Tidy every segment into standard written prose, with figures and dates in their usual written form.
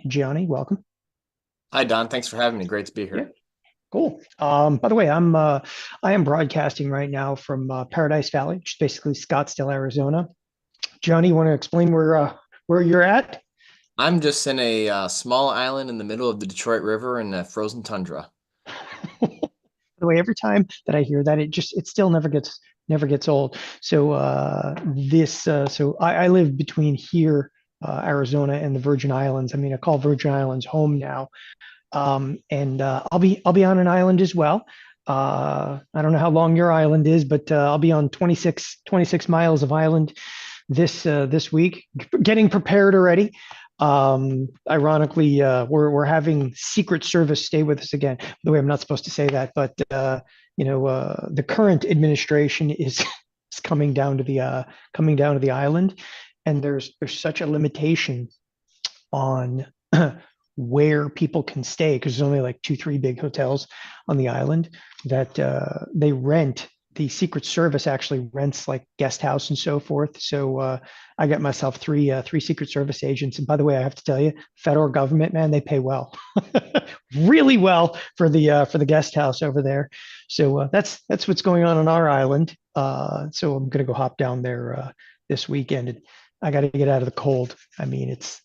Gianni, welcome. Hi, Don. Thanks for having me. Great to be Yeah, here. cool. By the way, I am broadcasting right now from Paradise Valley, which is basically Scottsdale, Arizona. Johnny, you want to explain where you're at? I'm just in a small island in the middle of the Detroit River in a frozen tundra. By the way, every time that I hear that, it still never gets old. So I live between here, Arizona, and the Virgin Islands. I mean, I call Virgin Islands home now. And I'll be on an island as well. I don't know how long your island is, but I'll be on 26 miles of island this week, getting prepared already. Ironically, we're having Secret Service stay with us again. By the way, I'm not supposed to say that, but the current administration is coming down to the island, and there's such a limitation on where people can stay because there's only like two, three big hotels on the island that the Secret Service actually rents like guest house and so forth. So I got myself three Secret Service agents. And by the way, I have to tell you, federal government, man, they pay well, really well for the guest house over there. So that's what's going on our island. So I'm gonna go hop down there this weekend. And I got to get out of the cold. I mean, it's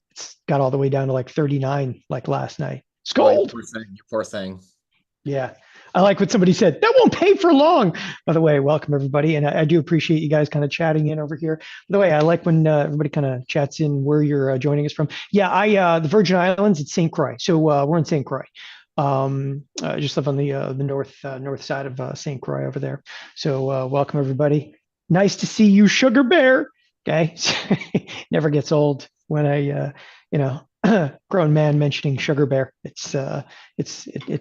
got all the way down to like 39 like last night. It's Oh, you cold. poor thing. You poor thing. Yeah. I like what somebody said. That won't pay for long. By the way, welcome everybody. And I do appreciate you guys kind of chatting in over here. By the way, I like when everybody kind of chats in where you're joining us from. Yeah, the Virgin Islands, it's St. Croix. So we're in St. Croix. I just live on the north side of St. Croix over there. So welcome everybody. Nice to see you, Sugar Bear. Okay. Never gets old when you know, grown man mentioning Sugar Bear. It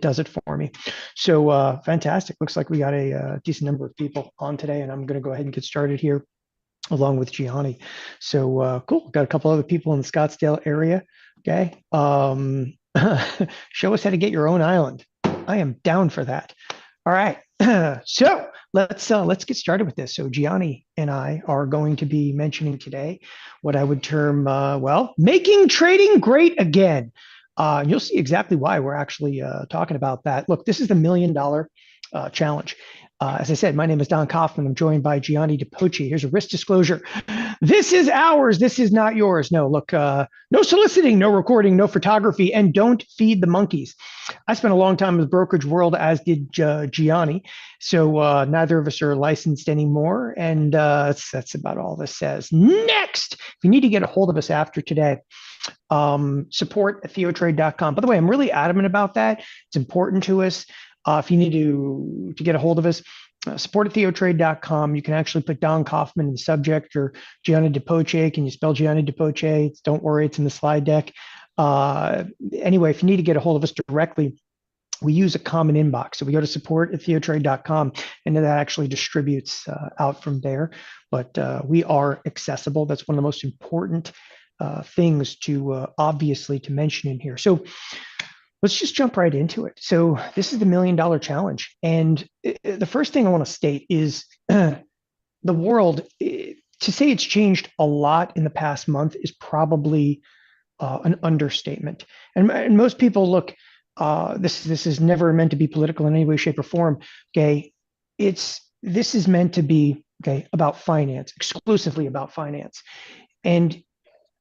does it for me. So fantastic. Looks like we got a decent number of people on today, and I'm going to go ahead and get started here along with Gianni. So cool. Got a couple other people in the Scottsdale area. Okay. Show us how to get your own island. I am down for that. All right. So let's get started with this. So Gianni and I are going to be mentioning today what I would term making trading great again. And you'll see exactly why we're actually talking about that. Look, this is the $1 million challenge. As I said, my name is Don Kaufman. I'm joined by Gianni Poce. Here's a risk disclosure. This is ours. This is not yours. No, look, no soliciting, no recording, no photography, and don't feed the monkeys. I spent a long time in the brokerage world, as did Gianni. So neither of us are licensed anymore. And that's about all this says. Next, if you need to get a hold of us after today, support at theotrade.com. By the way, I'm really adamant about that. It's important to us. If you need to get a hold of us, support at theotrade.com. You can actually put Don Kaufman in the subject or Gianni DePoce. Can you spell Gianni DePoce? Don't worry, it's in the slide deck. Anyway, if you need to get a hold of us directly, we use a common inbox. So we go to support at theotrade.com, and that actually distributes out from there. But we are accessible. That's one of the most important things to obviously to mention in here. So let's just jump right into it. So this is the $1 million challenge. And the first thing I want to state is the world, to say it's changed a lot in the past month is probably an understatement. And most people look, this is never meant to be political in any way, shape, or form. Okay. This is meant to be okay about finance, exclusively about finance. And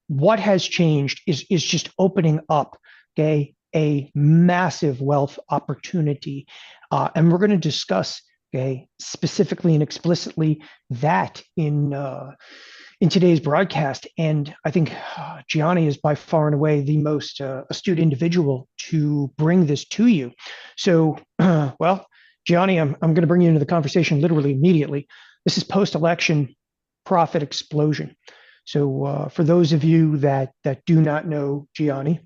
what has changed is just opening up, okay, a massive wealth opportunity. And we're going to discuss, okay, specifically and explicitly that in today's broadcast. And I think Gianni is by far and away the most astute individual to bring this to you. So, Gianni, I'm going to bring you into the conversation literally immediately. This is post-election profit explosion. So, for those of you that do not know Gianni,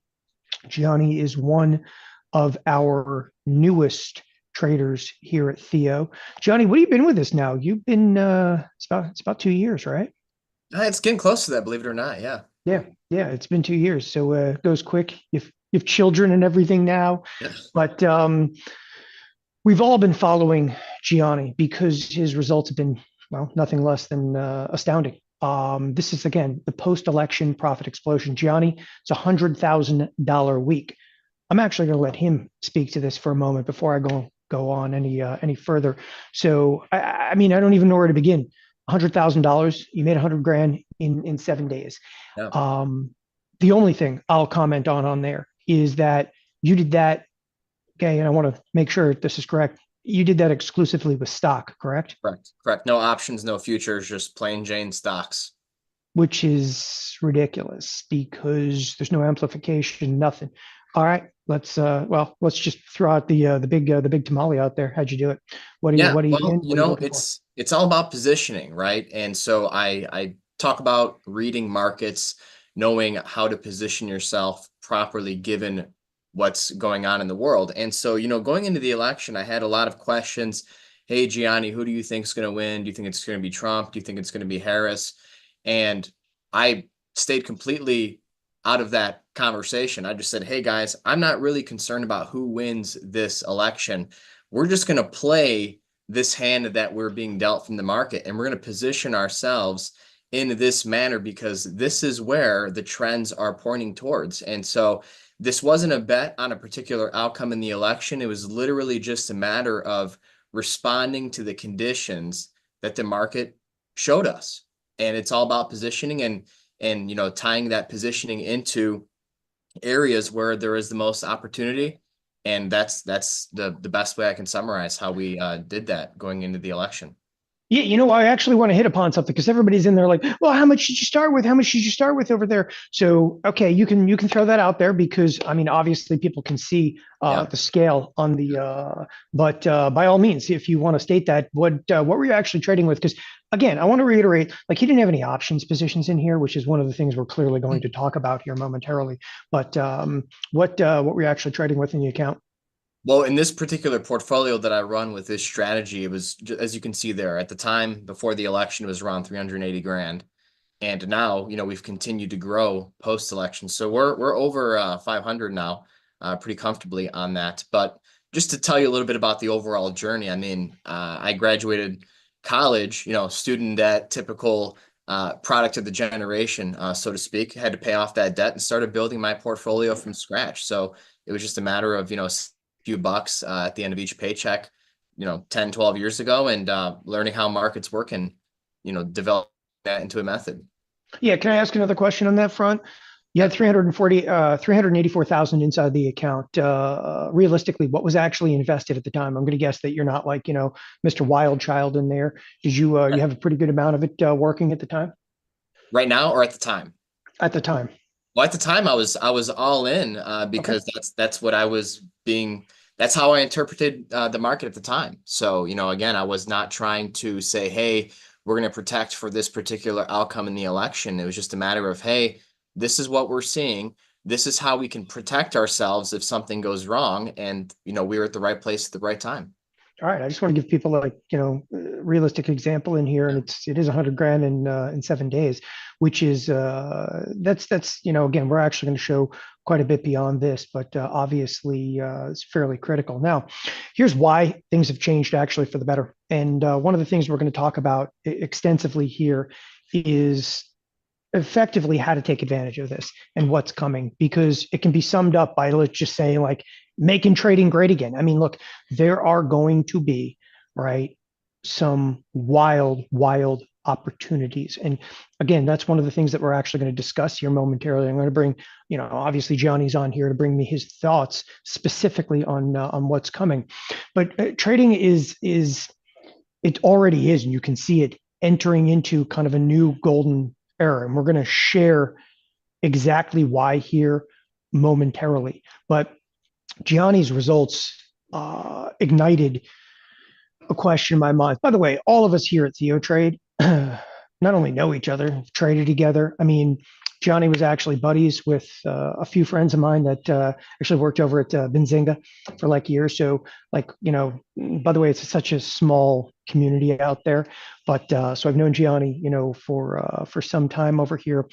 Gianni is one of our newest traders here at Theo. Gianni, what have you been with us now? You've been it's about 2 years, right? It's getting close to that, believe it or not. Yeah. Yeah, it's been 2 years, so it goes quick. You've children and everything now, Yes. but we've all been following Gianni because his results have been, well, nothing less than astounding. This is again the post-election profit explosion. Gianni, it's $100,000 week. I'm actually going to let him speak to this for a moment before I go on any further. So I mean, I don't even know where to begin. $100,000, you made 100 grand in 7 days. Yeah. Um, the only thing I'll comment on there is that you did that. Okay, and I want to make sure this is correct. You did that exclusively with stock, correct? Correct. Correct. No options, no futures, just plain Jane stocks. Which is ridiculous because there's no amplification, nothing. All right, let's just throw out the big tamale out there. How'd you do it? Yeah, What are you well, in? What are you looking for? it's all about positioning, right? And so I talk about reading markets, knowing how to position yourself properly given what's going on in the world. And so, going into the election, I had a lot of questions. Hey, Gianni, who do you think is going to win? Do you think it's going to be Trump? Do you think it's going to be Harris? And I stayed completely out of that conversation. I just said, hey, guys, I'm not really concerned about who wins this election. We're just going to play this hand that we're being dealt from the market, and we're going to position ourselves in this manner because this is where the trends are pointing towards. And so this wasn't a bet on a particular outcome in the election. It was literally just a matter of responding to the conditions that the market showed us. And it's all about positioning and tying that positioning into areas where there is the most opportunity. And that's the best way I can summarize how we did that going into the election. Yeah, I actually want to hit upon something because everybody's in there like, well, how much did you start with? How much did you start with over there? So, okay, you can throw that out there because I mean, obviously, people can see Yeah. the scale on the. But by all means, if you want to state that, what were you actually trading with? Because again, I want to reiterate, like he didn't have any options positions in here, which is one of the things we're clearly going to talk about here momentarily. But what were you actually trading with in the account? Well, in this particular portfolio that I run with this strategy, it was, as you can see there, at the time before the election, it was around 380 grand. And now, we've continued to grow post-election. So we're over 500 now, pretty comfortably on that. But just to tell you a little bit about the overall journey, I mean, I graduated college, student debt, typical product of the generation, so to speak, had to pay off that debt and started building my portfolio from scratch. So it was just a matter of, few bucks at the end of each paycheck, 10, 12 years ago, and learning how markets work and, develop that into a method. Yeah, can I ask another question on that front? You Yeah. had 384,000 inside the account. Realistically, what was actually invested at the time? I'm going to guess that you're not like, Mr. Wild Child in there. Did you have a pretty good amount of it working at the time? Right now or at the time? At the time. Well, at the time I was all in Okay. because that's what I was being. That's how I interpreted the market at the time. So, again, I was not trying to say, hey, we're going to protect for this particular outcome in the election. It was just a matter of, hey, this is what we're seeing. This is how we can protect ourselves if something goes wrong. And, we were at the right place at the right time. All right. I just want to give people like, realistic example in here. And it is 100 grand in 7 days, which is, that's, again, we're actually going to show quite a bit beyond this, but obviously it's fairly critical. Now, here's why things have changed actually for the better. And one of the things we're going to talk about extensively here is effectively how to take advantage of this and what's coming because it can be summed up by let's just say like making trading great again. I mean, look, there are going to be, right, some wild opportunities. And again, that's one of the things that we're actually going to discuss here momentarily. I'm going to bring, obviously Gianni's on here to bring me his thoughts specifically on what's coming. But trading is it already is, and you can see it entering into kind of a new golden era. And we're going to share exactly why here momentarily. But Gianni's results ignited a question in my mind. By the way, all of us here at Theo Trade not only know each other, have traded together. I mean, Gianni was actually buddies with a few friends of mine that actually worked over at Benzinga for like years. So, like, by the way, it's such a small community out there. But so I've known Gianni, for some time over here,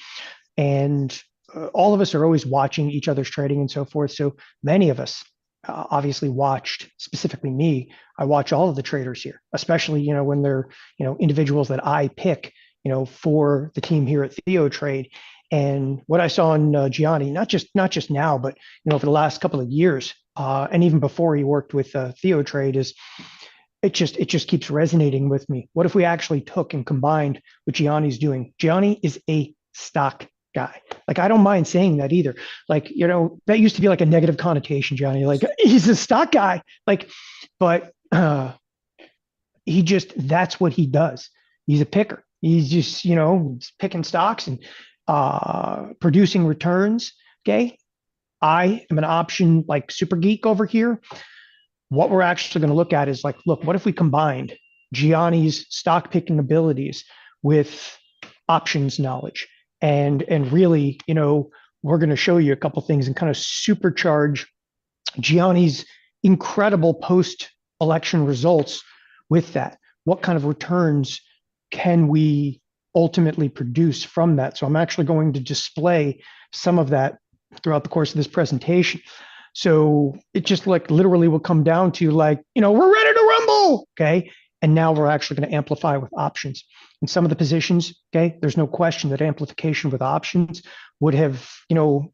and all of us are always watching each other's trading and so forth. So many of us obviously watched, specifically me. I watch all of the traders here, especially when they're individuals that I pick for the team here at Theo Trade. And what I saw in Gianni, not just now, but over the last couple of years, and even before he worked with Theo Trade, is it just keeps resonating with me. What if we actually took and combined what Gianni's doing? Gianni is a stock guy. Like, I don't mind saying that either. Like, that used to be like a negative connotation, Gianni. Like, he's a stock guy. Like, but that's what he does. He's a picker. He's just, picking stocks and producing returns. Okay. I am an option like super geek over here. What we're actually going to look at is like, look, what if we combined Gianni's stock picking abilities with options knowledge, and really, we're going to show you a couple things and kind of supercharge Gianni's incredible post election results with that. What kind of returns can we ultimately produce from that? So I'm actually going to display some of that throughout the course of this presentation. So it just like literally will come down to like, we're ready to rumble. Okay. And now we're actually going to amplify with options. In some of the positions, okay, there's no question that amplification with options would have,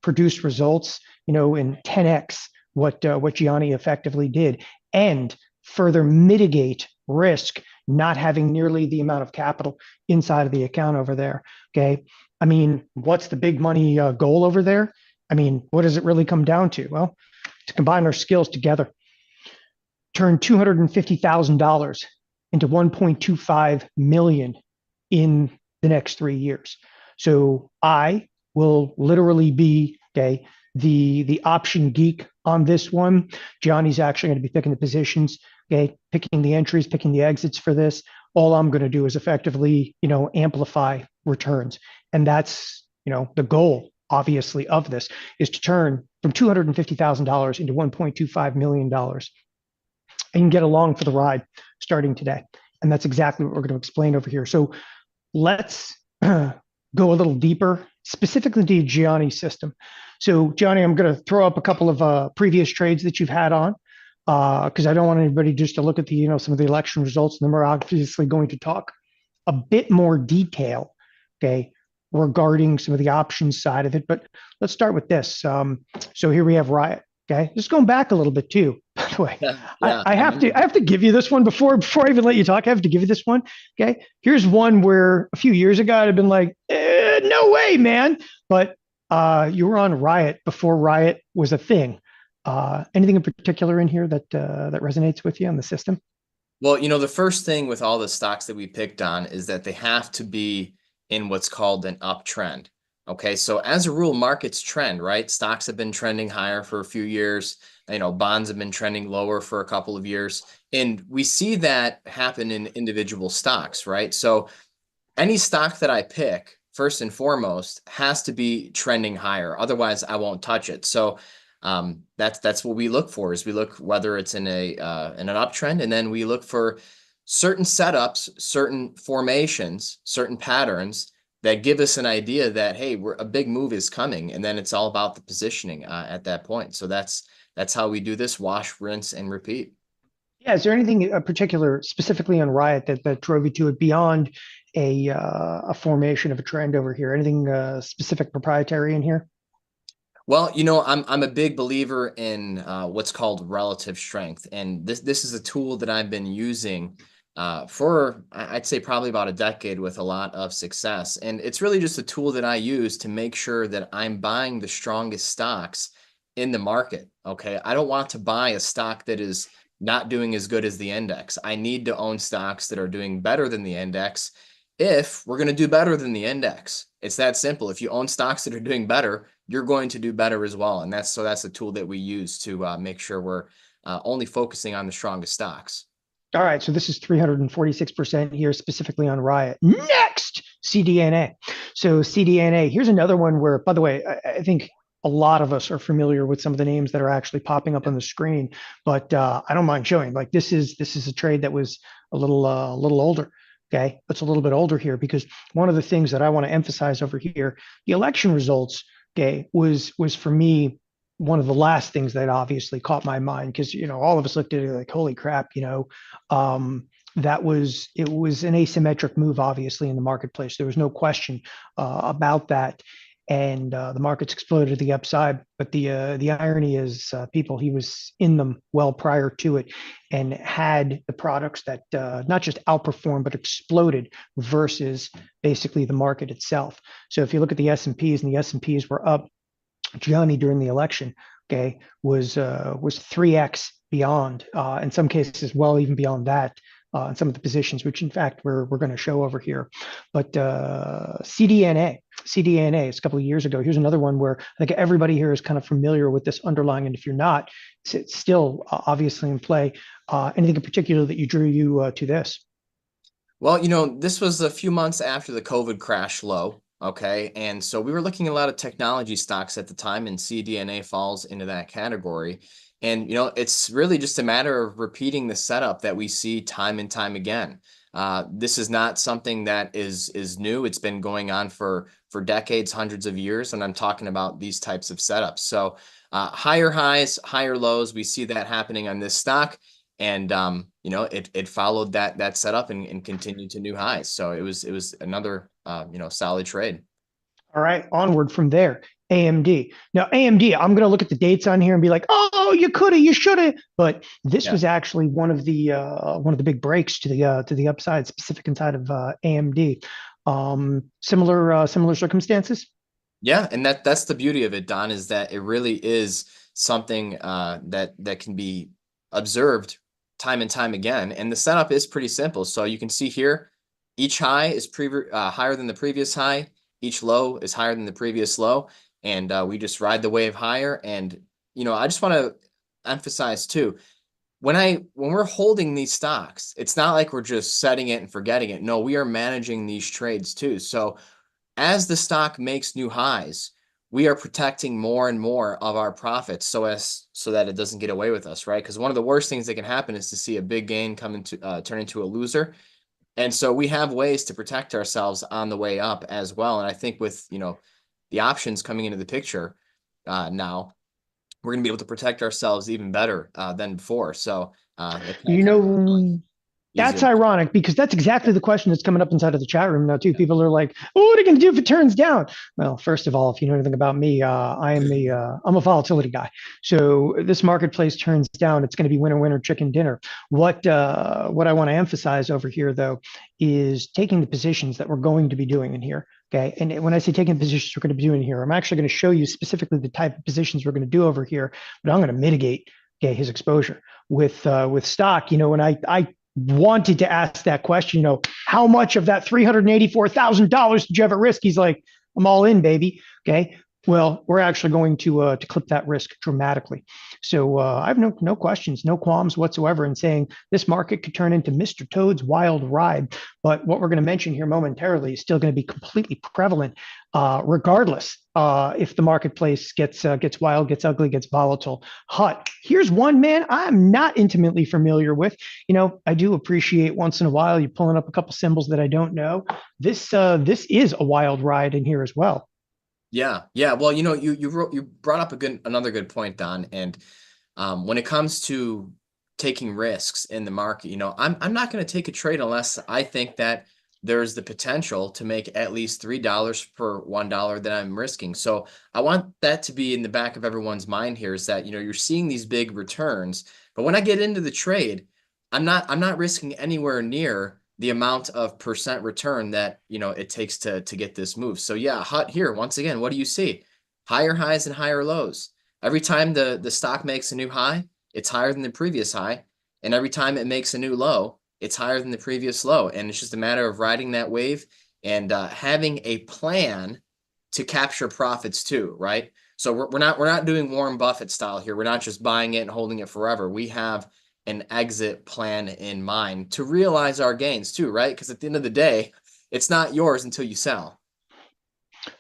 produced results, in 10x what Gianni effectively did, and further mitigate risk, not having nearly the amount of capital inside of the account over there. Okay. I mean, what's the big money goal over there? I mean, what does it really come down to? Well, to combine our skills together, turn $250,000 into 1.25 million in the next 3 years. So I will literally be the option geek on this one. Gianni's actually going to be picking the positions, picking the entries, picking the exits for this. All I'm going to do is effectively, amplify returns. And that's, the goal, obviously, of this is to turn from $250,000 into $1.25 million and get along for the ride starting today. And that's exactly what we're going to explain over here. So let's go a little deeper, specifically to Gianni's system. So Gianni, I'm going to throw up a couple of previous trades that you've had on, because I don't want anybody just to look at the, some of the election results. And then we're obviously going to talk a bit more detail, okay, regarding some of the options side of it. But let's start with this. So here we have Riot. Okay, just going back a little bit too. By the way, Yeah, I, yeah, I I have to remember. I have to give you this one before I even let you talk. I have to give you this one. Okay, here's one where a few years ago I'd have been like, no way, man. But you were on Riot before Riot was a thing. Anything in particular in here that resonates with you on the system? Well, the first thing with all the stocks that we picked on is that they have to be in what's called an uptrend. Okay, so as a rule, markets trend, right? Stocks have been trending higher for a few years. Bonds have been trending lower for a couple of years. And we see that happen in individual stocks, right? So any stock that I pick, first and foremost, has to be trending higher. Otherwise, I won't touch it. So that's what we look for, is we look whether it's in an uptrend, and then we look for certain setups, certain formations, certain patterns that give us an idea that, hey, a big move is coming, and then it's all about the positioning at that point. So that's how we do this: wash, rinse, and repeat. Yeah, is there anything particular specifically on Riot that drove you to it beyond a formation of a trend over here? Anything specific proprietary in here? Well, I'm a big believer in what's called relative strength, and this is a tool that I've been using for I'd say probably about a decade with a lot of success. And it's really just a tool that I use to make sure that I'm buying the strongest stocks in the market. Okay, I don't want to buy a stock that is not doing as good as the index. I need to own stocks that are doing better than the index if we're going to do better than the index. It's that simple. If you own stocks that are doing better, you're going to do better as well. And that's a tool that we use to make sure we're only focusing on the strongest stocks. All right, so this is 346% here specifically on Riot. Next, CDNA. So CDNA, here's another one where, by the way, I think a lot of us are familiar with some of the names that are actually popping up on the screen, but I don't mind showing. Like this is a trade that was a little older. Okay, it's a little bit older here because one of the things that I want to emphasize over here, the election results, okay, was for me one of the last things that obviously caught my mind because all of us looked at it like, holy crap, um, it was an asymmetric move, obviously, in the marketplace. There was no question about that. And the markets exploded to the upside. But the irony is, people, he was in them well prior to it, and had the products that not just outperformed but exploded versus basically the market itself. So if you look at the S&Ps, and the S&Ps were up, Gianni during the election, okay, was 3x beyond, in some cases, well, even beyond that, in some of the positions, which in fact we're going to show over here. But CDNA, it's a couple of years ago. Here's another one where I think everybody here is kind of familiar with this underlying, and if you're not, it's still obviously in play. Anything in particular that you drew you to this? Well, this was a few months after the COVID crash low. Okay. And so we were looking at a lot of technology stocks at the time, and CDNA falls into that category. And, it's really just a matter of repeating the setup that we see time and time again. This is not something that is new. It's been going on for decades, hundreds of years. And I'm talking about these types of setups. So higher highs, higher lows, we see that happening on this stock. And it followed that setup and continued to new highs. So it was another solid trade. All right, onward from there. AMD. Now, AMD, I'm going to look at the dates on here and be like, "Oh, you coulda, you shoulda," but this Yeah. was actually one of the big breaks to the upside, specific inside of AMD. Similar circumstances. Yeah, and that's the beauty of it, Don, is that it really is something that can be observed time and time again. And the setup is pretty simple. So you can see here, each high is higher than the previous high. Each low is higher than the previous low, and we just ride the wave higher. And I just want to emphasize too, when we're holding these stocks, it's not like we're just setting it and forgetting it. No, we are managing these trades too. So as the stock makes new highs, we are protecting more and more of our profits so that it doesn't get away with us, right? Because one of the worst things that can happen is to see a big gain turn into a loser. And so we have ways to protect ourselves on the way up as well. And I think with the options coming into the picture now, we're going to be able to protect ourselves even better than before. So it kind You of makes it know, that's easier. ironic because that's exactly the question that's coming up inside of the chat room now too. People are like, "Oh, what are you going to do if it turns down?" Well, first of all, if you know anything about me, I'm a volatility guy. So this marketplace turns down, it's going to be winner winner chicken dinner. What I want to emphasize over here though is taking the positions that we're going to be doing in here. Okay, and when I say taking the positions we're going to be doing here, I'm actually going to show you specifically the type of positions we're going to do over here, but I'm going to mitigate, okay, his exposure with stock. When I wanted to ask that question, how much of that $384,000 did you have at risk? He's like, "I'm all in, baby." Okay. Well, we're actually going to clip that risk dramatically. So I have no questions, no qualms whatsoever in saying this market could turn into Mr. Toad's wild ride. But what we're going to mention here momentarily is still going to be completely prevalent, regardless if the marketplace gets wild, gets ugly, gets volatile. Hut. Here's one, man, I'm not intimately familiar with. I do appreciate once in a while you pulling up a couple symbols that I don't know. This is a wild ride in here as well. Yeah, yeah. Well, you brought up another good point, Don. And when it comes to taking risks in the market, I'm not going to take a trade unless I think that there's the potential to make at least $3 per $1 that I'm risking. So I want that to be in the back of everyone's mind here, is that you're seeing these big returns, but when I get into the trade, I'm not risking anywhere near the amount of percent return that it takes to get this move. So yeah, hut here once again. What do you see? Higher highs and higher lows. Every time the stock makes a new high, it's higher than the previous high, and every time it makes a new low, it's higher than the previous low. And it's just a matter of riding that wave and having a plan to capture profits too, right? So we're not doing Warren Buffett style here. We're not just buying it and holding it forever. We have an exit plan in mind to realize our gains too, right? Because at the end of the day, it's not yours until you sell.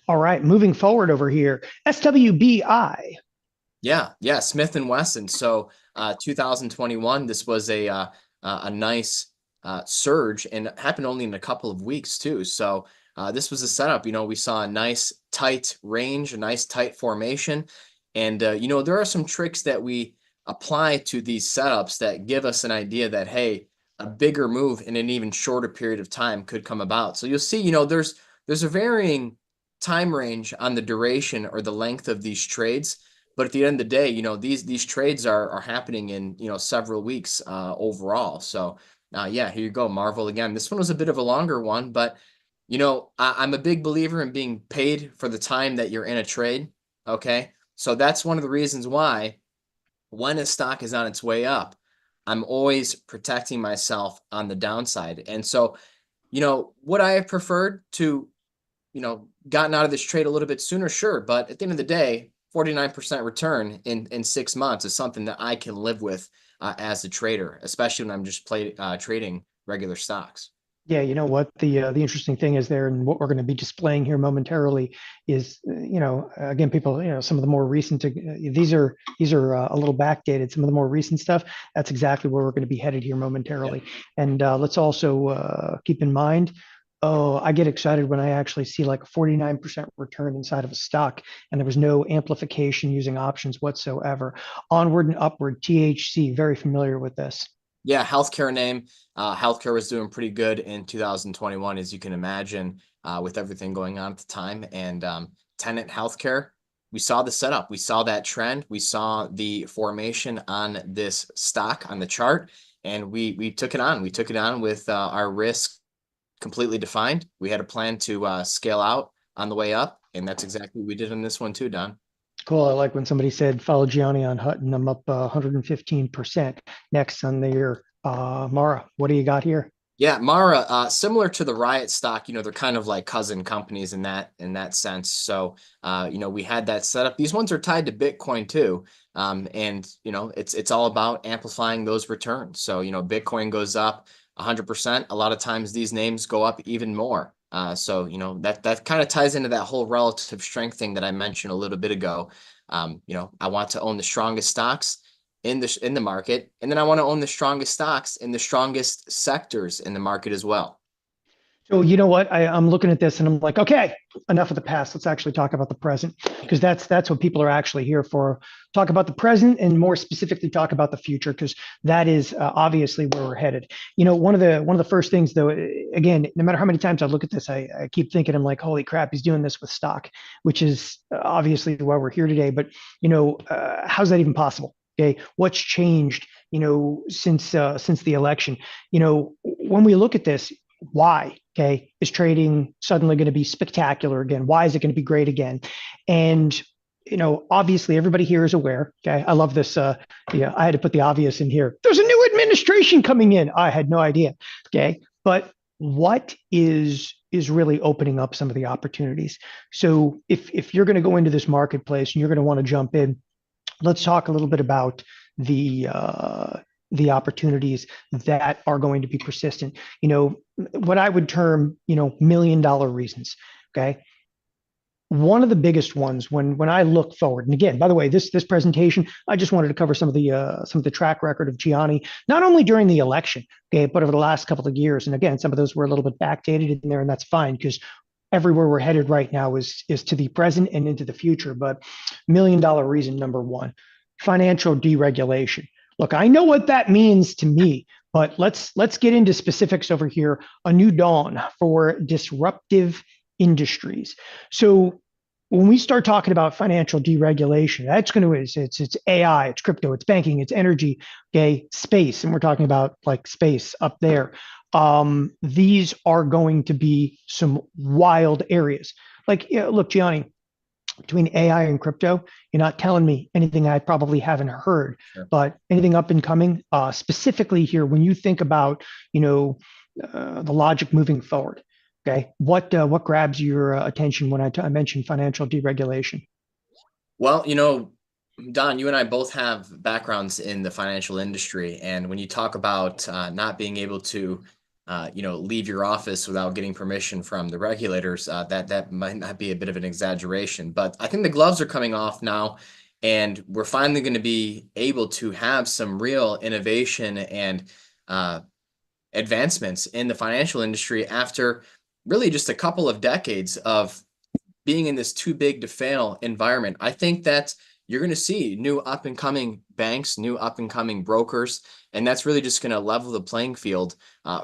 All right, moving forward over here, SWBI. Yeah, yeah, Smith and Wesson. So 2021, this was a nice surge, and it happened only in a couple of weeks too. So this was a setup. We saw a nice tight range, a nice tight formation, and there are some tricks that we apply to these setups that give us an idea that, hey, a bigger move in an even shorter period of time could come about. So you'll see, there's a varying time range on the duration or the length of these trades. But at the end of the day, these trades are happening in, several weeks overall. So yeah, here you go, Marvel again. This one was a bit of a longer one, but I'm a big believer in being paid for the time that you're in a trade. Okay. So that's one of the reasons why when a stock is on its way up, I'm always protecting myself on the downside. And so, would I have preferred to, gotten out of this trade a little bit sooner? Sure. But at the end of the day, 49% return in 6 months is something that I can live with as a trader, especially when I'm just trading regular stocks. Yeah, you know what the interesting thing is there, and what we're going to be displaying here momentarily is, again, people, some of the more recent, these are a little backdated. Some of the more recent stuff, that's exactly where we're going to be headed here Yeah. momentarily. And let's also keep in mind, oh, I get excited when I actually see like a 49% return inside of a stock, and there was no amplification using options whatsoever. Onward and upward, THC, very familiar with this. Yeah, healthcare name. Healthcare was doing pretty good in 2021, as you can imagine, with everything going on at the time. And Tenant Healthcare, we saw the setup. We saw that trend. We saw the formation on this stock on the chart, and we took it on. We took it on with our risk completely defined. We had a plan to scale out on the way up, and that's exactly what we did in this one too, Don. Cool. I like when somebody said follow Gianni on Hutton. I'm up 115%. Next on the year, Mara, what do you got here? Yeah, Mara, similar to the Riot stock, they're kind of like cousin companies in that sense. So, we had that set up. These ones are tied to Bitcoin too, and it's all about amplifying those returns. So, Bitcoin goes up 100%. A lot of times these names go up even more. So, that kind of ties into that whole relative strength thing that I mentioned a little bit ago. I want to own the strongest stocks in the market, and then I want to own the strongest stocks in the strongest sectors in the market as well. So you know what? I'm looking at this and I'm like, okay, enough of the past. Let's actually talk about the present, because that's what people are actually here for. Talk about the present, and more specifically, talk about the future, because that is obviously where we're headed. One of the first things, though, again, no matter how many times I look at this, I keep thinking, I'm like, holy crap, he's doing this with stock, which is obviously why we're here today. But how's that even possible? Okay, what's changed? Since the election. When we look at this, why, okay, is trading suddenly going to be spectacular again? Why is it going to be great again? And obviously everybody here is aware. Okay, I love this. Yeah, I had to put the obvious in here. There's a new administration coming in. I had no idea. Okay, but what is really opening up some of the opportunities? So if you're going to go into this marketplace and you're going to want to jump in, let's talk a little bit about the the opportunities that are going to be persistent. What I would term, $1 million reasons. Okay. One of the biggest ones when I look forward, and again, by the way, this presentation, I just wanted to cover some of the track record of Gianni, not only during the election, okay, but over the last couple of years. And again, some of those were a little bit backdated in there, and that's fine, because everywhere we're headed right now is to the present and into the future. But $1 million reason number one, financial deregulation. Look, I know what that means to me, but let's get into specifics over here. A new dawn for disruptive industries. So when we start talking about financial deregulation, that's going to it's AI, it's crypto, it's banking, it's energy, okay, space, and we're talking about like space up there. These are going to be some wild areas. Like, look, Gianni, between AI and crypto, you're not telling me anything I probably haven't heard, Sure. but anything up and coming, specifically here, when you think about, the logic moving forward. Okay, what grabs your attention when I mention financial deregulation? Well, Don, you and I both have backgrounds in the financial industry, and when you talk about not being able to, leave your office without getting permission from the regulators, that might not be a bit of an exaggeration. But I think the gloves are coming off now, and we're finally going to be able to have some real innovation and advancements in the financial industry after really just a couple of decades of being in this too big to fail environment. I think that you're going to see new up and coming banks, new up and coming brokers, and that's really just going to level the playing field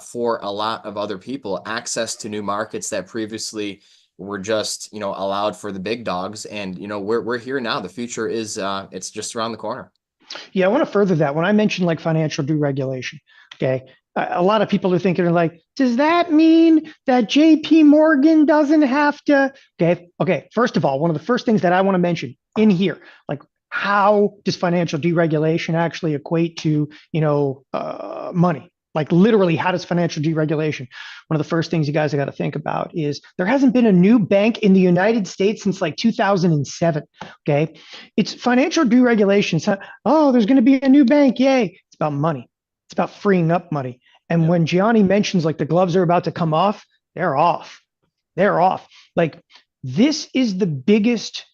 for a lot of other people, access to new markets that previously were just, allowed for the big dogs. And, we're here now. The future is, it's just around the corner. Yeah, I want to further that. When I mentioned like financial deregulation, okay, a lot of people are thinking like, does that mean that JP Morgan doesn't have to? Okay. First of all, one of the first things that I want to mention in here, like how does financial deregulation actually equate to, money? Like literally, how does financial deregulation? One of the first things you guys have got to think about is there hasn't been a new bank in the United States since like 2007. Okay, it's financial deregulation. So, oh, there's going to be a new bank. Yay. It's about money. It's about freeing up money. And Yep. when Gianni mentions like the gloves are about to come off, they're off. They're off. Like this is the biggest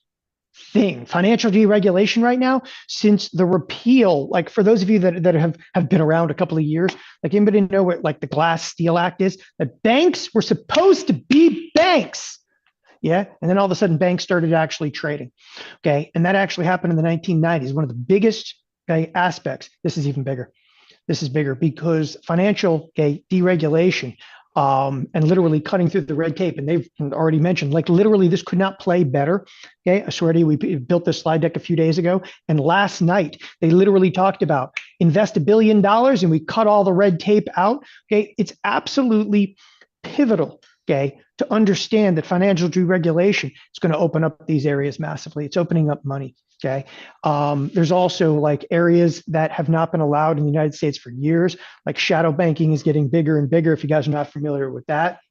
thing, financial deregulation right now, since the repeal. Like for those of you that have been around a couple of years, like anybody know what like the Glass-Steagall Act is? That banks were supposed to be banks. Yeah. And then all of a sudden banks started actually trading. Okay. And that actually happened in the 1990s. One of the biggest, okay, aspects. This is even bigger. This is bigger because financial, okay, deregulation, and literally cutting through the red tape. And they've already mentioned, like literally, this could not play better. Okay, I swear to you, we built this slide deck a few days ago, and last night they literally talked about invest $1 billion, and we cut all the red tape out. Okay, it's absolutely pivotal. Okay, to understand that financial deregulation is going to open up these areas massively. It's opening up money. Okay. There's also like areas that have not been allowed in the United States for years, like shadow banking is getting bigger and bigger. If you guys are not familiar with that,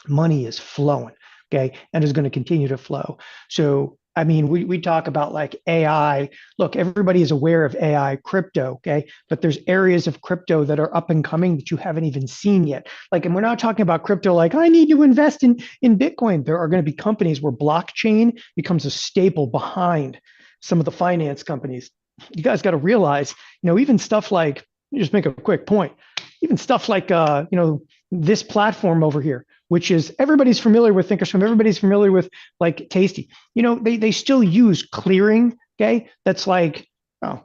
money is flowing. Okay. And is going to continue to flow. So, I mean, we talk about like AI. Look, everybody is aware of AI, crypto. Okay. But there's areas of crypto that are up and coming that you haven't even seen yet. Like, and we're not talking about crypto like I need to invest in Bitcoin. There are going to be companies where blockchain becomes a staple behind some of the finance companies. You guys got to realize, even stuff like, just make a quick point, even stuff like, this platform over here, which is everybody's familiar with Thinkorswim, everybody's familiar with like Tasty. They still use clearing. Okay, that's like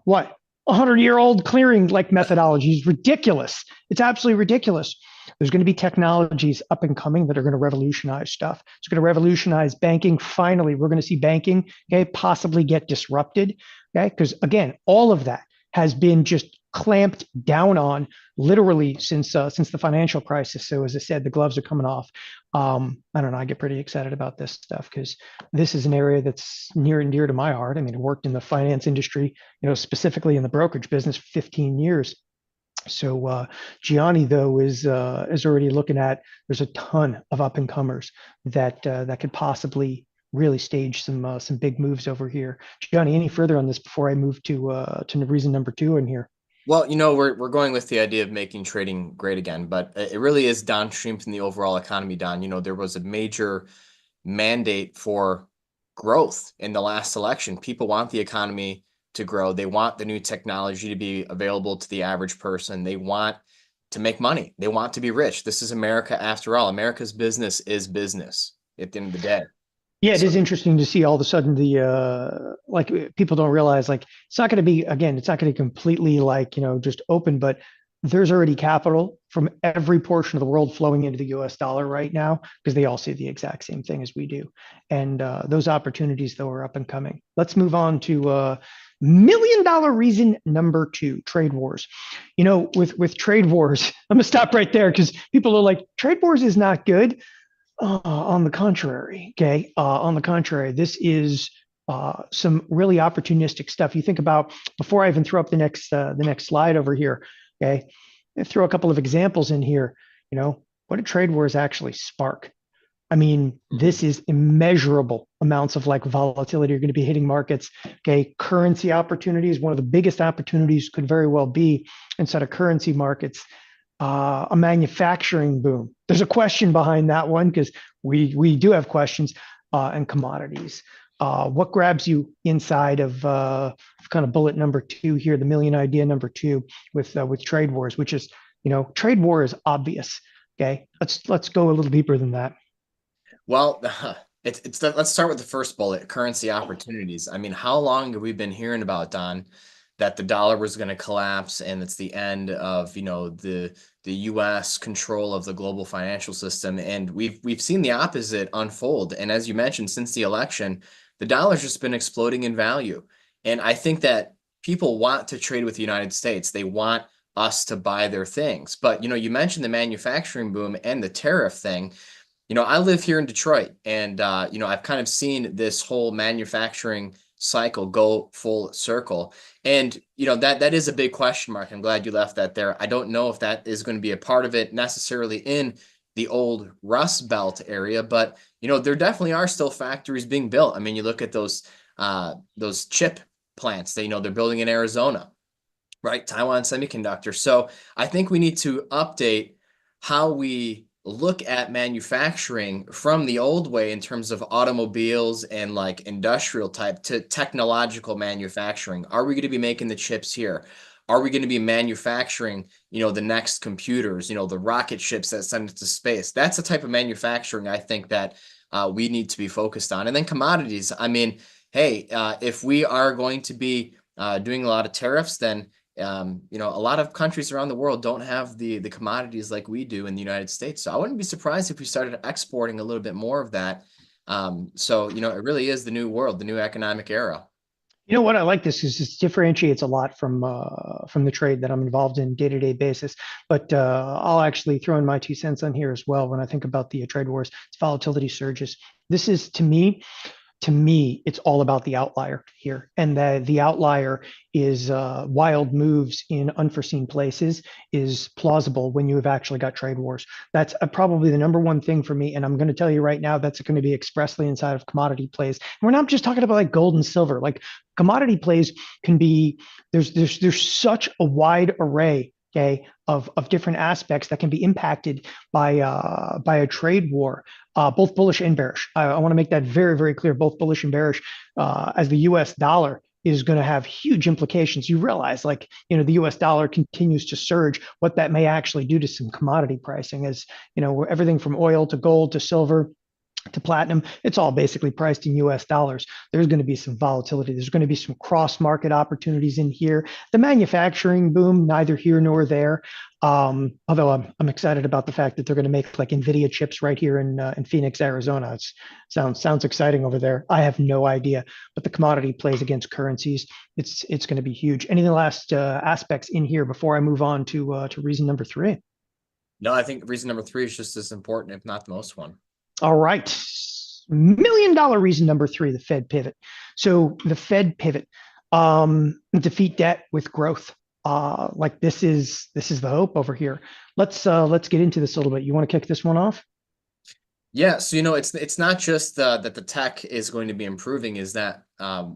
what 100-year-old clearing like methodology is ridiculous. It's absolutely ridiculous. There's going to be technologies up and coming that are going to revolutionize stuff. It's going to revolutionize banking. Finally, we're going to see banking, okay, possibly get disrupted. Okay, because again, all of that has been just clamped down on literally since the financial crisis. So as I said, the gloves are coming off. I don't know. I get pretty excited about this stuff because this is an area that's near and dear to my heart. I mean, I worked in the finance industry, specifically in the brokerage business, for 15 years. So Gianni though is already looking at. There's a ton of up and comers that could possibly really stage some big moves over here. Gianni, any further on this before I move to reason number two in here? Well, we're going with the idea of making trading great again, but it really is downstream from the overall economy, Don. There was a major mandate for growth in the last election. People want the economy to grow. They want the new technology to be available to the average person. They want to make money. They want to be rich. This is America after all. America's business is business at the end of the day. Yeah, it So is interesting to see all of a sudden the like people don't realize like it's not going to be again, it's not going to be completely like, just open, but there's already capital from every portion of the world flowing into the US dollar right now because they all see the exact same thing as we do. And those opportunities though are up and coming. Let's move on to $1 million reason number two, trade wars. With trade wars, I'm gonna stop right there because people are like, trade wars is not good. On the contrary, okay. On the contrary, this is some really opportunistic stuff. You think about before I even throw up the next slide over here, okay. I throw a couple of examples in here. What do trade wars actually spark? I mean, this is immeasurable amounts of like volatility are going to be hitting markets. Okay, currency opportunities. One of the biggest opportunities could very well be inside of currency markets a manufacturing boom. There's a question behind that one because we do have questions and commodities. What grabs you inside of kind of bullet number two here, the million idea number two with trade wars, which is trade war is obvious. Okay, let's go a little deeper than that. Well, Let's start with the first bullet, currency opportunities. I mean, how long have we been hearing about, Don, that the dollar was going to collapse and it's the end of, the US control of the global financial system. And we've seen the opposite unfold. And as you mentioned, since the election, the dollar's just been exploding in value. And I think that people want to trade with the United States. They want us to buy their things. But, you mentioned the manufacturing boom and the tariff thing. I live here in Detroit, and I've kind of seen this whole manufacturing cycle go full circle. And that is a big question mark. I'm glad you left that there. I don't know if that is going to be a part of it necessarily in the old Rust Belt area, but there definitely are still factories being built. I mean, you look at those chip plants. They're building in Arizona, right? Taiwan Semiconductor. So I think we need to update how we look at manufacturing from the old way in terms of automobiles and like industrial type to technological manufacturing. Are we going to be making the chips here? Are we going to be manufacturing, the next computers, the rocket ships that send it to space? That's the type of manufacturing I think that we need to be focused on. And then commodities. I mean, hey, if we are going to be doing a lot of tariffs, then a lot of countries around the world don't have the commodities like we do in the United States. So I wouldn't be surprised if we started exporting a little bit more of that. It really is the new world, the new economic era. You know what? I like this is this differentiates a lot from the trade that I'm involved in day-to-day basis. But I'll actually throw in my 2 cents on here as well when I think about the trade wars. It's volatility surges. This is to me, it's all about the outlier here. And the outlier is wild moves in unforeseen places is plausible when you have actually got trade wars. That's probably the number one thing for me. And I'm going to tell you right now, that's going to be expressly inside of commodity plays. And we're not just talking about like gold and silver. Like commodity plays can be, there's such a wide array, okay, of different aspects that can be impacted by a trade war, both bullish and bearish. I want to make that very, very clear, both bullish and bearish, as the U.S. dollar is going to have huge implications. You realize, like, the U.S. dollar continues to surge, what that may actually do to some commodity pricing, as everything from oil to gold to silver to platinum, it's all basically priced in US dollars. There's going to be some volatility. There's going to be some cross market opportunities in here. The manufacturing boom, neither here nor there. Although I'm excited about the fact that they're going to make like NVIDIA chips right here in Phoenix, Arizona. It sounds exciting over there. I have no idea, but the commodity plays against currencies. It's going to be huge. Any last aspects in here before I move on to reason number three? No, I think reason number three is just as important, if not the most one. All right. $1 million reason number three, the Fed pivot. So the Fed pivot, defeat debt with growth. Like this is the hope over here. Let's get into this a little bit. You want to kick this one off? Yeah, so it's not just that the tech is going to be improving, is that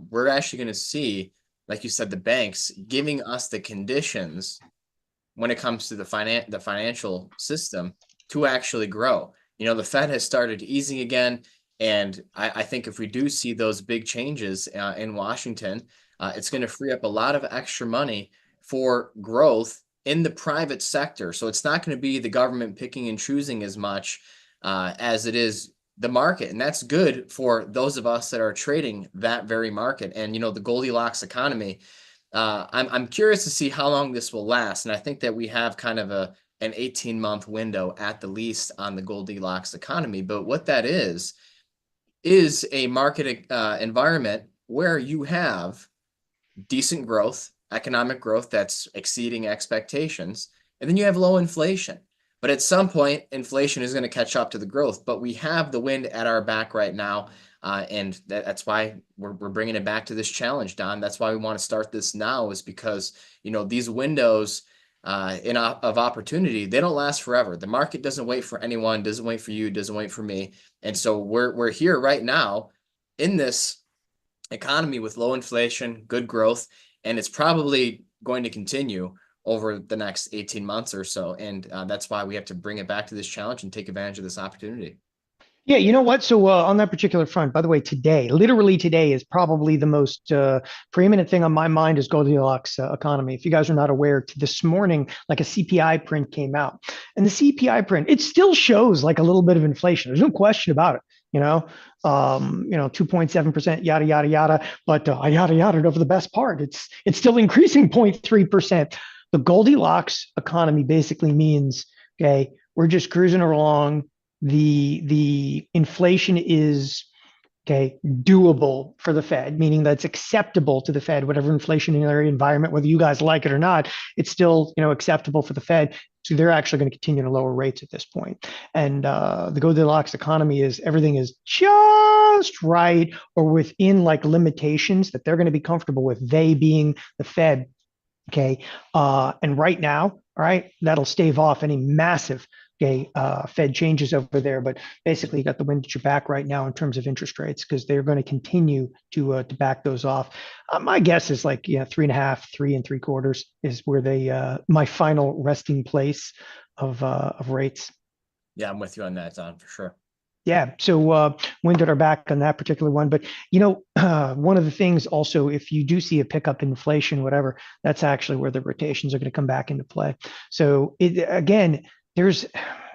we're actually going to see, like you said, the banks giving us the conditions when it comes to the financial system to actually grow. The Fed has started easing again, and I think if we do see those big changes in Washington, it's going to free up a lot of extra money for growth in the private sector. So it's not going to be the government picking and choosing as much as it is the market. And that's good for those of us that are trading that very market. And, the Goldilocks economy, I'm curious to see how long this will last. And I think that we have kind of an 18-month window at the least on the Goldilocks economy. But what that is a market environment where you have decent growth, economic growth that's exceeding expectations, and then you have low inflation. But at some point, inflation is going to catch up to the growth. But we have the wind at our back right now. And that's why we're bringing it back to this challenge, Don. That's why we want to start this now, is because, these windows of opportunity, they don't last forever. The market doesn't wait for anyone, doesn't wait for you, doesn't wait for me. And so we're here right now in this economy with low inflation, good growth, and it's probably going to continue over the next 18 months or so. And that's why we have to bring it back to this challenge and take advantage of this opportunity. Yeah, you know what? So on that particular front, by the way, today, literally today, is probably the most preeminent thing on my mind is Goldilocks economy. If you guys are not aware, this morning, like a CPI print came out, and the CPI print, it still shows like a little bit of inflation. There's no question about it. 2.7%, yada, yada, yada. But I yada, yada over the best part. It's still increasing 0.3%. The Goldilocks economy basically means, okay, we're just cruising along. The inflation is okay, doable for the Fed, meaning that's acceptable to the Fed, whatever inflationary environment, whether you guys like it or not, it's still acceptable for the Fed. So they're actually going to continue to lower rates at this point. And the Goldilocks economy is everything is just right or within like limitations that they're going to be comfortable with. They being the Fed. Okay. And right now, all right, that'll stave off any massive Fed changes over there. But basically, you got the wind at your back right now in terms of interest rates because they're going to continue to back those off. My guess is like 3.5, 3 3/4 is where they my final resting place of rates. Yeah, I'm with you on that, Don, for sure. Yeah, so wind at our back on that particular one. But one of the things also, if you do see a pickup in inflation, whatever, that's actually where the rotations are going to come back into play. So again, there's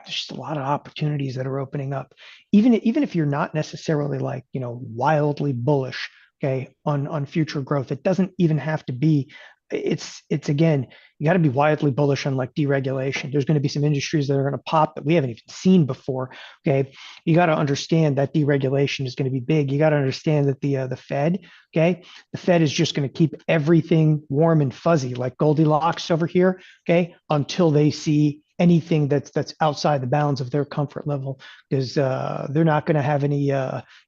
just a lot of opportunities that are opening up, even if you're not necessarily like wildly bullish, okay, on future growth. It doesn't even have to be. It's again, you got to be wildly bullish on like deregulation. There's going to be some industries that are going to pop that we haven't even seen before. Okay, you got to understand that deregulation is going to be big. You got to understand that the Fed, okay, the Fed is just going to keep everything warm and fuzzy, like Goldilocks over here, okay, until they see anything that's outside the bounds of their comfort level, because they're not going to have any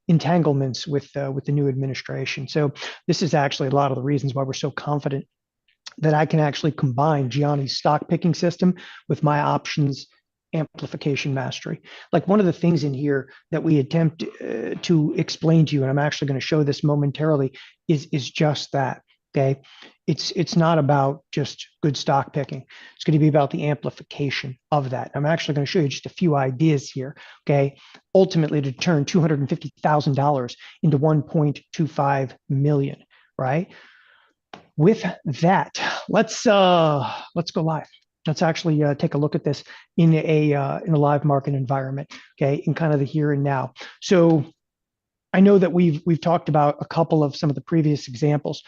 entanglements with the new administration. So this is actually a lot of the reasons why we're so confident that I can actually combine Gianni's stock picking system with my options amplification mastery. Like one of the things in here that we attempt to explain to you, and I'm actually going to show this momentarily, is just that. Okay, it's not about just good stock picking. It's going to be about the amplification of that. I'm actually going to show you just a few ideas here. Okay, ultimately to turn $250,000 into 1.25 million. Right. With that, let's go live. Let's actually take a look at this in a live market environment, okay, in kind of the here and now. So I know that we've talked about a couple of some of the previous examples.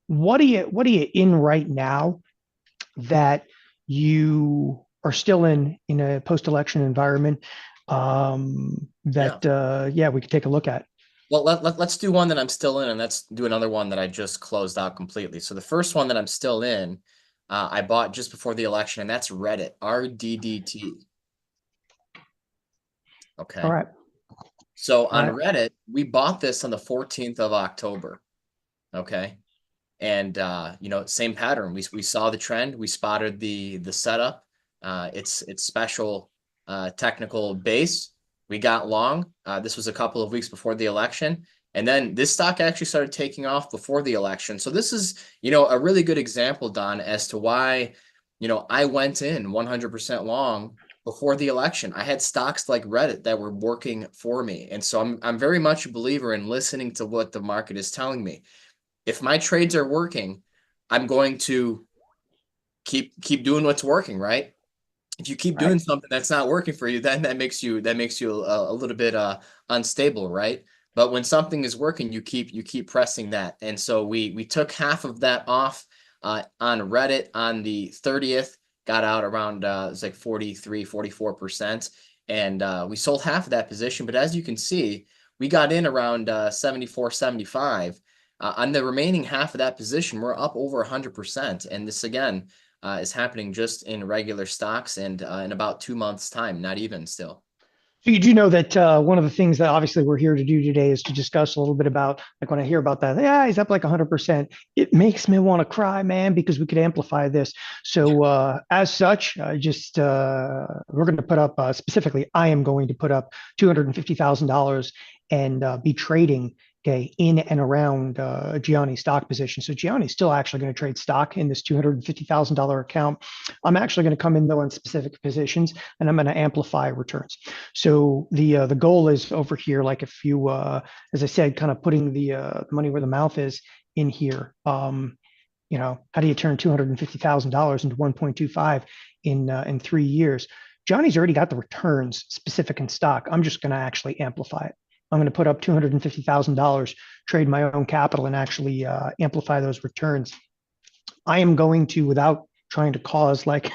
What are you in right now that you are still in a post-election environment Yeah. that yeah, we could take a look at. Well, let's do one that I'm still in, and let's do another one that I just closed out completely. So the first one that I'm still in, I bought just before the election, and that's Reddit, RDDT. All Okay. right. So All on right. Reddit, we bought this on the 14th of October. Okay. And same pattern. We saw the trend, we spotted the setup, its special technical base. We got long. This was a couple of weeks before the election. And then this stock actually started taking off before the election. So this is, a really good example, Don, as to why, I went in 100% long before the election. I had stocks like Reddit that were working for me. And so I'm very much a believer in listening to what the market is telling me. If my trades are working, I'm going to keep doing what's working, right? If you keep Right. doing something that's not working for you, then that makes you a little bit unstable, right? But when something is working, you keep pressing that. And so we took half of that off on Reddit on the 30th, got out around it was like 43, 44%. And we sold half of that position. But as you can see, we got in around 74, 75. On the remaining half of that position, we're up over 100%. And this again is happening just in regular stocks and in about 2 months' time, not even still. So you do know that one of the things that obviously we're here to do today is to discuss a little bit about, like when I hear about that, yeah, he's up like 100%. It makes me want to cry, man, because we could amplify this. So as such, we're going to put up specifically, I am going to put up $250,000 and be trading, okay, in and around Gianni's stock position. So Gianni's still actually going to trade stock in this $250,000 account. I'm actually going to come in though in specific positions and I'm going to amplify returns. So the goal is over here, like if you, as I said, kind of putting the money where the mouth is in here. How do you turn $250,000 into 1.25 in 3 years? Johnny's already got the returns specific in stock. I'm just going to actually amplify it I'm going to put up $250,000, trade my own capital, and actually amplify those returns. I am going to, without trying to cause like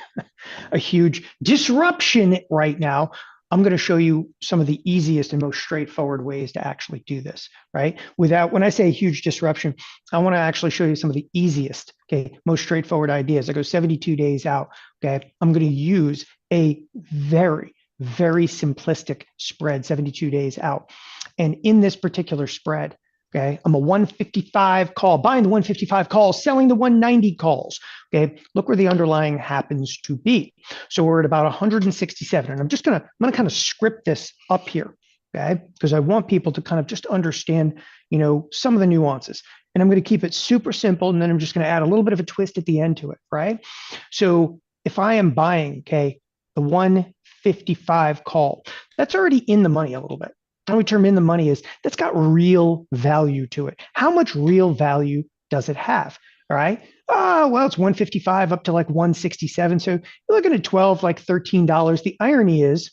a huge disruption right now, I'm going to show you some of the easiest and most straightforward ways to actually do this, right? Without, when I say huge disruption, I want to actually show you some of the easiest, okay, most straightforward ideas. I go 72 days out, okay? I'm going to use a very simplistic spread, 72 days out. And in this particular spread, okay, I'm a 155 call, buying the 155 calls, selling the 190 calls. Okay, look where the underlying happens to be. So we're at about 167, and I'm gonna kind of script this up here, okay, because I want people to kind of just understand, some of the nuances. And I'm going to keep it super simple, and then I'm just going to add a little bit of a twist at the end to it, right? So if I am buying, okay, the 155 call, that's already in the money a little bit. How we term in the money is that's got real value to it. How much real value does it have? All right. Oh, well, it's 155 up to like 167. So you're looking at 12, like $13. The irony is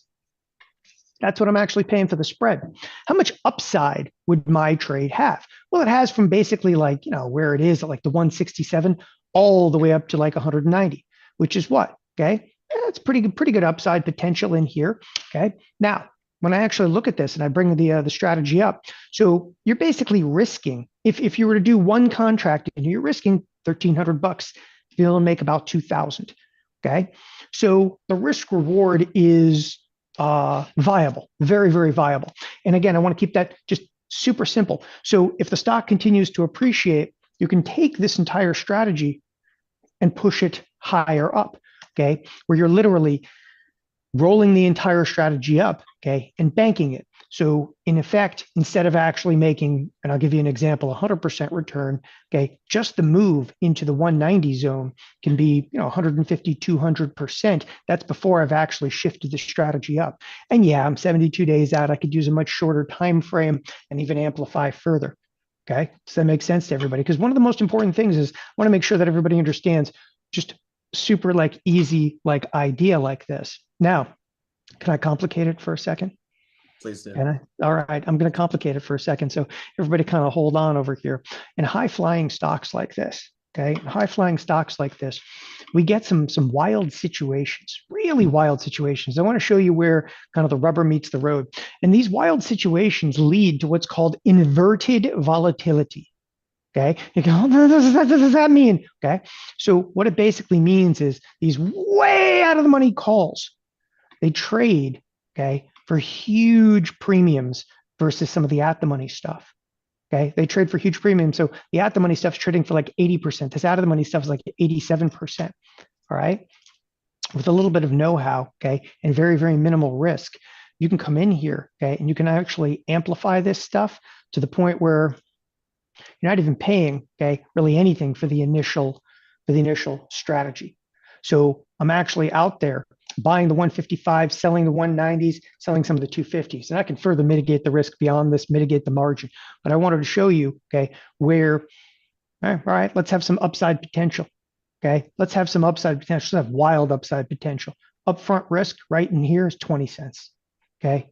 that's what I'm actually paying for the spread. How much upside would my trade have? Well, it has from basically like, where it is at like the 167 all the way up to like 190, which is what? Okay. That's pretty good upside potential in here. Okay. Now, when I actually look at this and I bring the strategy up, so you're basically risking if you were to do one contract and you're risking $1,300 to be able to make about 2,000. Okay, so the risk reward is viable, very viable. And again, I want to keep that just super simple. So if the stock continues to appreciate, you can take this entire strategy and push it higher up. Okay, where you're literally rolling the entire strategy up, okay, and banking it. So in effect, instead of actually making, and I'll give you an example, 100% return, okay, just the move into the 190 zone can be, 150, 200%. That's before I've actually shifted the strategy up. And yeah, I'm 72 days out. I could use a much shorter time frame and even amplify further. Okay, does that make sense to everybody? Because one of the most important things is I want to make sure that everybody understands just super like easy like idea like this. Now, can I complicate it for a second? Please do. Can I? All right, I'm going to complicate it for a second. So everybody kind of hold on over here. In high flying stocks like this, okay, high flying stocks like this, we get some wild situations, really wild situations. I want to show you where kind of the rubber meets the road. And these wild situations lead to what's called inverted volatility. Okay, you go, what does that mean? Okay, so what it basically means is these way out of the money calls, they trade, okay, for huge premiums versus some of the at the money stuff. Okay, they trade for huge premiums. So the at the money stuff is trading for like 80%. This out of the money stuff is like 87%. All right, with a little bit of know-how, okay, and very minimal risk, you can come in here, okay, and you can actually amplify this stuff to the point where you're not even paying, okay, really anything for the initial strategy. So I'm actually out there buying the 155, selling the 190s, selling some of the 250s, and I can further mitigate the risk beyond this, mitigate the margin. But I wanted to show you, okay, where all right, let's have some upside potential. Okay, let's have some upside potential. Let's have wild upside potential. Upfront risk right in here is 20 cents. Okay,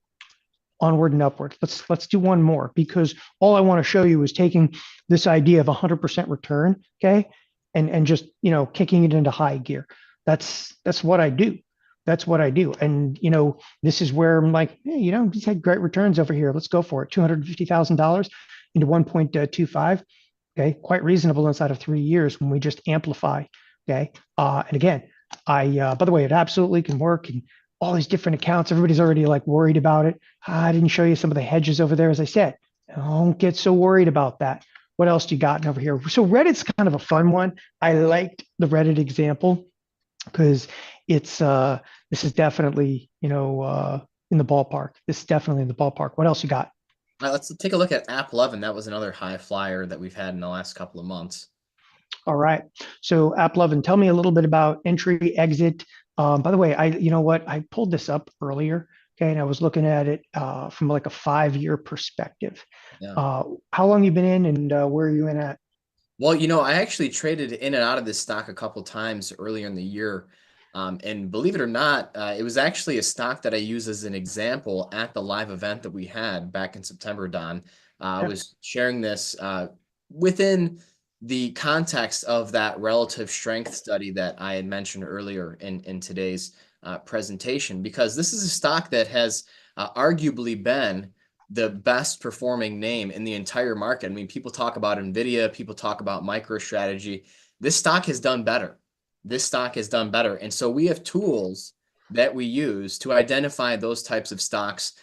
onward and upward. Let's do one more because all I want to show you is taking this idea of 100% return, okay, and just kicking it into high gear. That's what I do. That's what I do. And this is where I'm like, hey, he's had great returns over here. Let's go for it. $250,000 into 1.25. Okay, quite reasonable inside of 3 years when we just amplify. Okay, and again, by the way, it absolutely can work. And all these different accounts. Everybody's already like worried about it. I didn't show you some of the hedges over there. As I said, don't get so worried about that. What else do you got over here? So Reddit's kind of a fun one. I liked the Reddit example because this is definitely in the ballpark. This is definitely in the ballpark. What else you got? All right, let's take a look at App 11. That was another high flyer that we've had in the last couple of months. All right. So App 11, tell me a little bit about entry, exit. By the way, I pulled this up earlier. Okay, and I was looking at it from like a 5-year perspective. Yeah. How long you been in, and where are you in at? Well, I actually traded in and out of this stock a couple times earlier in the year. And believe it or not, it was actually a stock that I used as an example at the live event that we had back in September, Don. I Yeah. was sharing this within the context of that relative strength study that I had mentioned earlier in today's presentation, because this is a stock that has arguably been the best performing name in the entire market. I mean, people talk about Nvidia, people talk about MicroStrategy. This stock has done better. This stock has done better. And so we have tools that we use to identify those types of stocks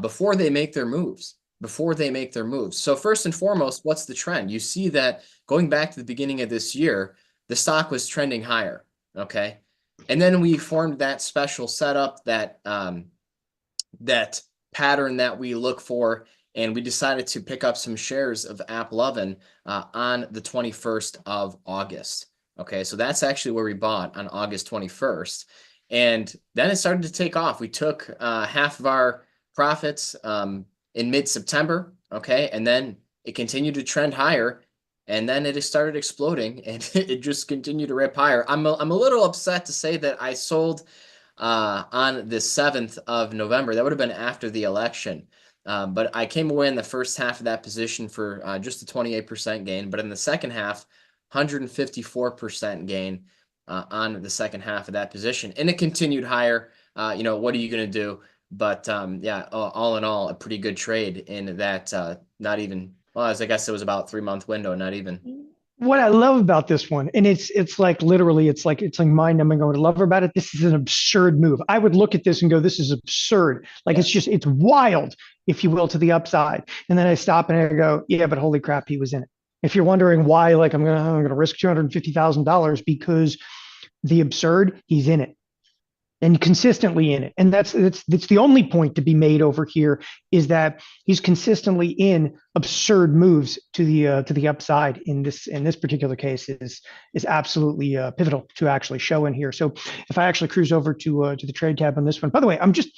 before they make their moves. Before they make their moves. So first and foremost, what's the trend? You see that going back to the beginning of this year, the stock was trending higher. Okay. And then we formed that special setup, that pattern that we look for, and we decided to pick up some shares of AppLovin on the 21st of August. Okay, so that's actually where we bought on August 21st. And then it started to take off. We took half of our profits in mid-September, okay, and then it continued to trend higher, and then it started exploding, and it just continued to rip higher. I'm a little upset to say that I sold on the 7th of November. That would have been after the election. But I came away in the first half of that position for just a 28% gain. But in the second half, 154% gain on the second half of that position. And it continued higher. What are you going to do? But yeah, all in all, a pretty good trade in that not even, well, I guess it was about 3-month window, not even. What I love about this one, and it's like literally, it's like mind numbing. What I love about it, this is an absurd move. I would look at this and go, this is absurd. Like Yeah. it's wild, if you will, to the upside. And then I stop and I go, yeah, but holy crap, he was in it. If you're wondering why, like I'm gonna risk $250,000 because the absurd, he's in it and consistently in it. And that's the only point to be made over here, is that he's consistently in absurd moves to the upside. In this particular case is absolutely pivotal to actually show in here. So if I actually cruise over to the trade tab on this one, by the way, I'm just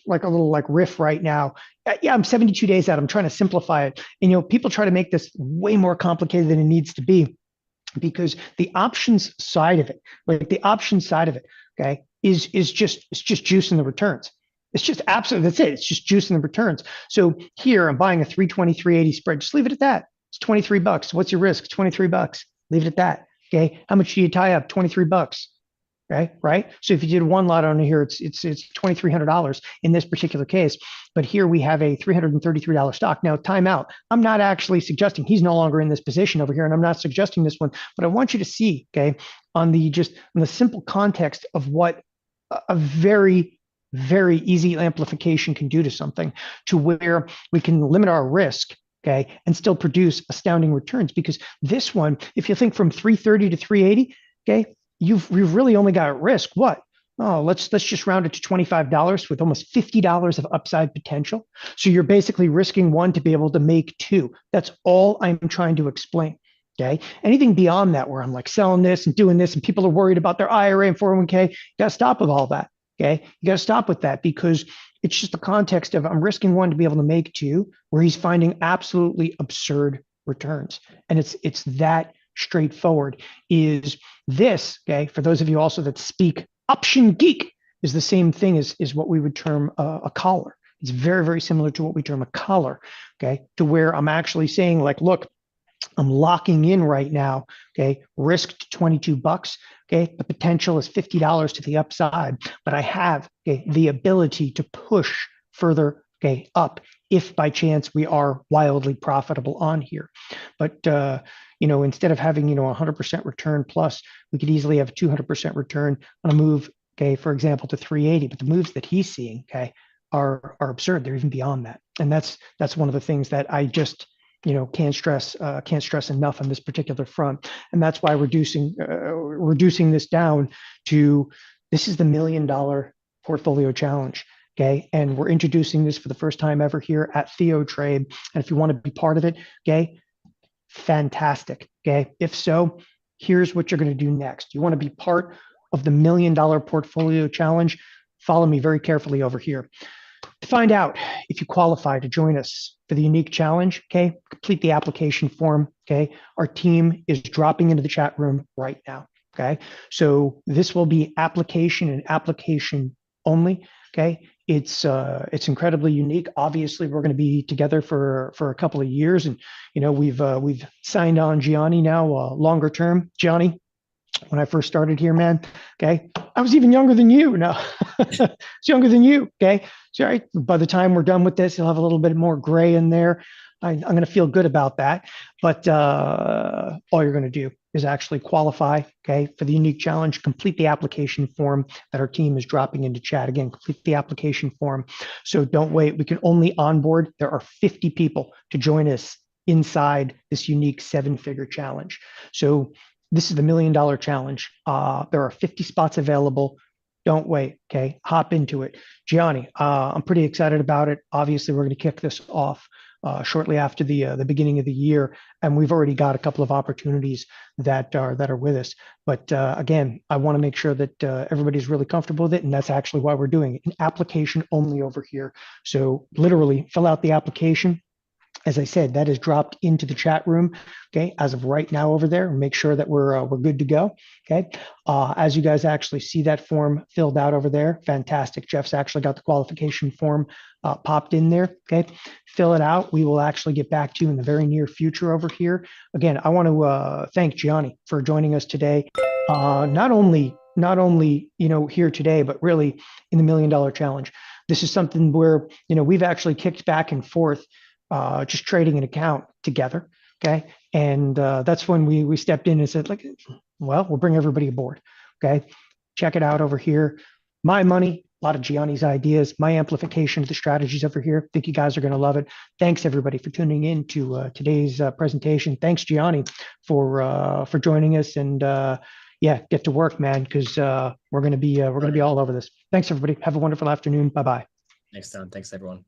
like a little like riff right now. Yeah, I'm 72 days out. I'm trying to simplify it. And people try to make this way more complicated than it needs to be, because the options side of it, like the option side of it, okay, is just it's just juicing the returns. It's just absolutely, that's it. It's just juicing the returns. So here I'm buying a 323.80 spread. Just leave it at that. It's $23. What's your risk? $23. Leave it at that. Okay. How much do you tie up? $23. Okay, right? So if you did one lot on here, it's $2,300 in this particular case. But here we have a $333 stock. Now, timeout. I'm not actually suggesting he's no longer in this position over here, and I'm not suggesting this one, but I want you to see, okay, on the simple context of what a very, very easy amplification can do to something, to where we can limit our risk, okay, and still produce astounding returns. Because this one, if you think from 330 to 380, okay, you've really only got at risk what? Oh, let's just round it to $25 with almost $50 of upside potential. So you're basically risking one to be able to make two. That's all I'm trying to explain. Okay. Anything beyond that, where I'm like selling this and doing this, and people are worried about their IRA and 401k, you got to stop with all that. Okay. You got to stop with that, because it's just the context of I'm risking one to be able to make two, where he's finding absolutely absurd returns. And it's that straightforward. Is this, okay, for those of you also that speak option geek, is the same thing as what we would term a collar. It's very, very similar to what we term a collar, okay, to where I'm actually saying, like, look, I'm locking in right now, okay, risked $22, okay, the potential is $50 to the upside, but I have, okay, the ability to push further, okay, up, if by chance we are wildly profitable on here. But instead of having 100% return plus, we could easily have a 200% return on a move, okay, for example, to 380. But the moves that he's seeing, okay, are absurd. They're even beyond that. And that's one of the things that I just can't stress enough on this particular front. And that's why reducing this down to, this is the $1 million portfolio challenge. Okay. And we're introducing this for the first time ever here at Theo Trade. And if you want to be part of it, okay, fantastic. Okay. If so, here's what you're going to do next. You want to be part of the $1 million portfolio challenge. Follow me very carefully over here. To find out if you qualify to join us for the unique challenge, okay, complete the application form, okay? Our team is dropping into the chat room right now, Okay. So this will be application and application only. Okay. It's incredibly unique. Obviously, we're going to be together for a couple of years, and we've signed on Gianni now, longer term. Gianni, when I first started here, man, okay, I was even younger than you. No, it's younger than you. Okay, sorry. By the time we're done with this, you'll have a little bit more gray in there. I'm going to feel good about that. But all you're going to do is actually qualify, okay, for the unique challenge. Complete the application form that our team is dropping into chat. Again, complete the application form. So don't wait. We can only onboard. There are 50 people to join us inside this unique 7-figure challenge. So this is the $1 million challenge. There are 50 spots available. Don't wait. Okay. Hop into it. Gianni, I'm pretty excited about it. Obviously, we're going to kick this off shortly after the beginning of the year, and we've already got a couple of opportunities that are with us. But again, I want to make sure that everybody's really comfortable with it, and that's actually why we're doing it. An application only over here. So literally, fill out the application. As I said, that is dropped into the chat room. Okay, as of right now over there, make sure that we're good to go. Okay, as you guys actually see that form filled out over there, fantastic. Jeff's actually got the qualification form popped in there. Okay, fill it out. We will actually get back to you in the very near future over here. Again, I want to thank Gianni for joining us today. Not only here today, but really in the $1 million challenge. This is something where we've actually kicked back and forth, just trading an account together. Okay. And that's when we stepped in and said, like, well, we'll bring everybody aboard. Okay. Check it out over here. My money, a lot of Gianni's ideas, my amplification of the strategies over here. I think you guys are going to love it. Thanks everybody for tuning in to today's presentation. Thanks Gianni for joining us, and yeah, get to work, man, because we're going to be all over this. Thanks everybody. Have a wonderful afternoon. Bye bye. Thanks, Don. Thanks, everyone.